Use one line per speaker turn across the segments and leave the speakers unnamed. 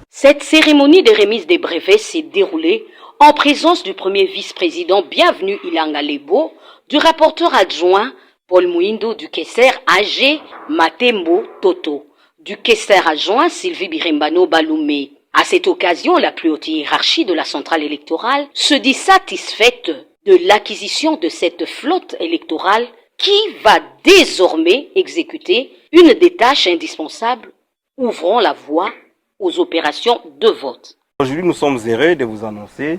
Cette cérémonie de remise des brevets s'est déroulée en présence du premier vice-président Bienvenu Ilanga Lebo, du rapporteur adjoint Paul Mouindo du Kesser AG Matembo Toto, du Kesser adjoint Sylvie Birembano Baloumé. À cette occasion, la plus haute hiérarchie de la centrale électorale se dit satisfaite de l'acquisition de cette flotte électorale qui va désormais exécuter une des tâches indispensables ouvrant la voie aux opérations de vote.
Aujourd'hui, nous sommes heureux de vous annoncer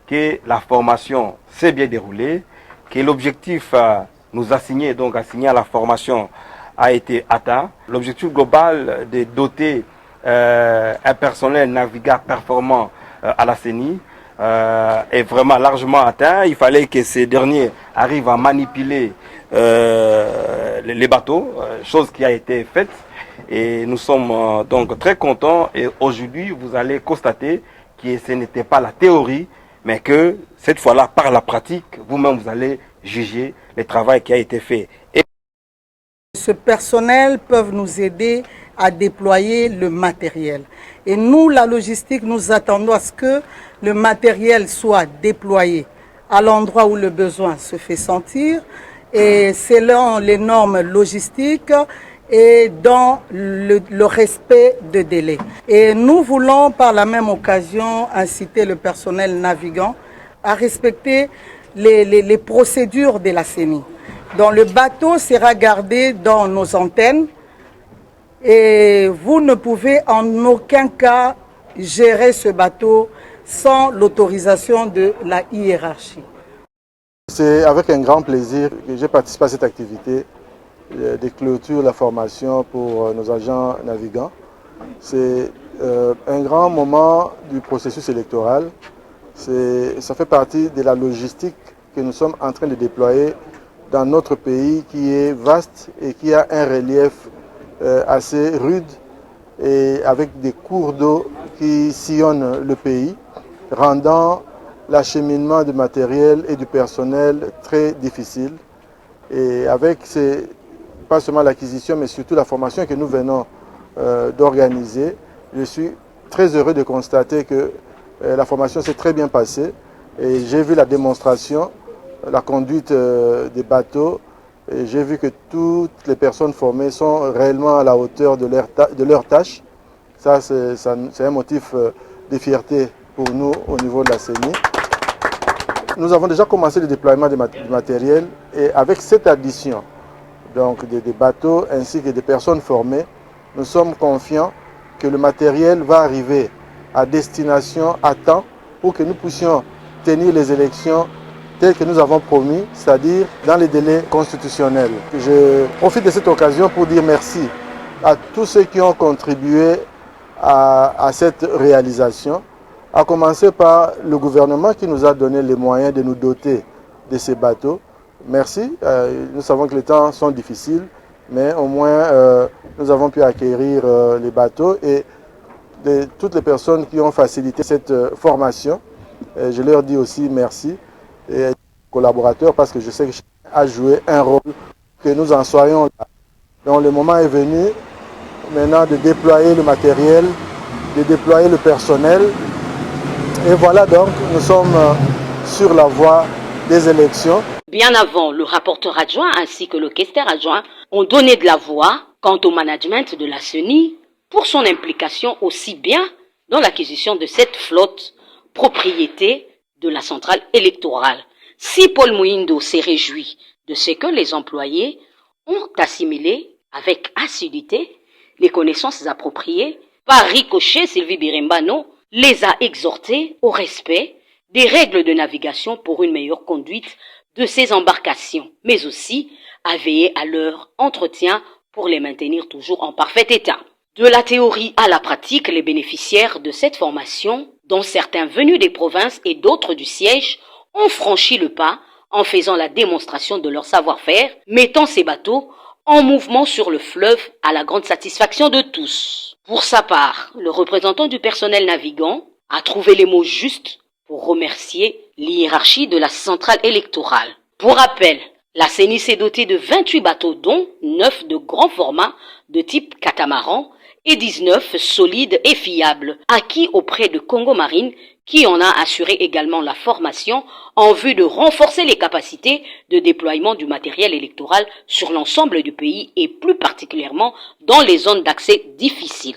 que la formation s'est bien déroulée, que l'objectif nous assigné, donc assigné à la formation, a été atteint. L'objectif global de doter un personnel navigable performant à la CENI est vraiment largement atteint. Il fallait que ces derniers arrivent à manipuler les bateaux, chose qui a été faite. Et nous sommes donc très contents. Et aujourd'hui, vous allez constater que ce n'était pas la théorie, mais que cette fois-là, par la pratique, vous-même, vous allez juger le travail qui a été fait. Et
ce personnel peut nous aider à déployer le matériel. Et nous, la logistique, nous attendons à ce que le matériel soit déployé à l'endroit où le besoin se fait sentir, et selon les normes logistiques et dans le respect de délai. Et nous voulons par la même occasion inciter le personnel navigant à respecter les procédures de la CENI. Donc le bateau sera gardé dans nos antennes et vous ne pouvez en aucun cas gérer ce bateau sans l'autorisation de la hiérarchie.
C'est avec un grand plaisir que j'ai participé à cette activité de clôture la formation pour nos agents navigants. C'est un grand moment du processus électoral. Ça fait partie de la logistique que nous sommes en train de déployer dans notre pays qui est vaste et qui a un relief assez rude et avec des cours d'eau qui sillonnent le pays, rendant l'acheminement du matériel et du personnel très difficile. Et avec pas seulement l'acquisition, mais surtout la formation que nous venons d'organiser, je suis très heureux de constater que la formation s'est très bien passée. Et j'ai vu la démonstration, la conduite des bateaux, et j'ai vu que toutes les personnes formées sont réellement à la hauteur de leur tâche. Ça, c'est un motif de fierté pour nous au niveau de la CENI. Nous avons déjà commencé le déploiement du matériel et avec cette addition donc des bateaux ainsi que des personnes formées, nous sommes confiants que le matériel va arriver à destination à temps pour que nous puissions tenir les élections telles que nous avons promis, c'est-à-dire dans les délais constitutionnels. Je profite de cette occasion pour dire merci à tous ceux qui ont contribué à cette réalisation, à commencer par le gouvernement qui nous a donné les moyens de nous doter de ces bateaux. Merci. Nous savons que les temps sont difficiles, mais au moins nous avons pu acquérir les bateaux et toutes les personnes qui ont facilité cette formation. Je leur dis aussi merci et collaborateurs parce que je sais que chacun a joué un rôle, que nous en soyons là. Donc le moment est venu maintenant de déployer le matériel, de déployer le personnel. Et voilà donc, nous sommes sur la voie des élections.
Bien avant, le rapporteur adjoint ainsi que le questeur adjoint ont donné de la voix quant au management de la CENI pour son implication aussi bien dans l'acquisition de cette flotte, propriété de la centrale électorale. Si Paul Mouindo s'est réjoui de ce que les employés ont assimilé avec assiduité les connaissances appropriées, par ricochet, Sylvie Birembano les a exhortés au respect des règles de navigation pour une meilleure conduite de ces embarcations, mais aussi à veiller à leur entretien pour les maintenir toujours en parfait état. De la théorie à la pratique, les bénéficiaires de cette formation, dont certains venus des provinces et d'autres du siège, ont franchi le pas en faisant la démonstration de leur savoir-faire, mettant ces bateaux en mouvement sur le fleuve à la grande satisfaction de tous. Pour sa part, le représentant du personnel navigant a trouvé les mots justes pour remercier l'hiérarchie de la centrale électorale. Pour rappel, la CENI s'est dotée de 28 bateaux dont 9 de grand format de type catamaran et 19 solides et fiables, acquis auprès de Congo Marine, qui en a assuré également la formation en vue de renforcer les capacités de déploiement du matériel électoral sur l'ensemble du pays et plus particulièrement dans les zones d'accès difficiles.